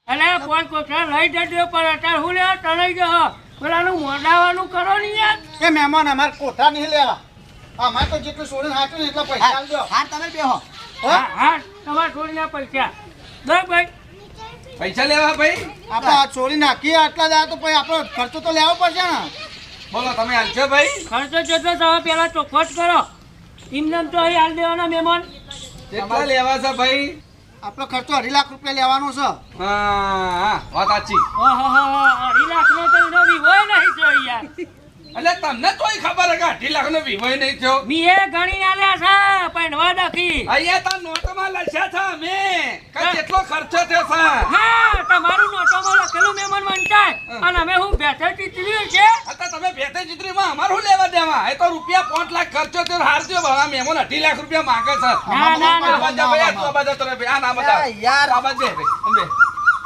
અલે કોઈ કોઠા લઈ જજો પણ અત્યારે હું લેવા તણાઈ ગયો પેલાનું મોઢાવાનું કરો ને યાર એ મહેમાન અમારે કોઠા નહીં લેવા અમારે તો જેટલું છોડીને હાચું ને એટલા પૈસા આલજો હા તમે બેહો હા હા તમારે છોડીના પૈસા દે ભાઈ પૈસા લેવા ભાઈ આપણે આ છોડી નાખીએ આટલા દાડા તો પછી આપણો ખર્ચો તો લેવો પડશે ને બોલો તમે હાલશો ભાઈ ખર્ચો જેટલો તમે પેલા ચોખ્ખો જ કરો એમને તો અહીં હાલ દેવાના મહેમાન કેટલા લેવા છે ભાઈ આપણો ખર્ચો 2.5 લાખ રૂપિયા લેવાનો છે હા વાત સાચી ઓહો 2.5 લાખનો તો એનો વિવોય નહીં થયો યાર એટલે તમને તોય ખબર હે કે 2.5 લાખનો વિવય નહીં થયો મીએ ગણી આલ્યા છે પણ દખી અહીંયા તો નોટમાં લખ્યા છે અમે કે કેટલો ખર્ચો થયો છે હા તમારું નોટોમાં લખેલું મહેમાન વંચાય અને અમે હું બેઠે ચીતર્યું છે અત્યારે તમે ભેતે ચિત્રીમાં અમારું લેવા દેવા એ તો રૂપિયા 5 લાખ ખર્ચો થયો હારજો ભલા મહેમાન 2.5 લાખ રૂપિયા માંગે છે ના, ના, ના. આ બાજુ ભાઈ, આ બાજુ તો ભાઈ, આ ના બધા યાર. આ બાજુ ભાઈ, અંબે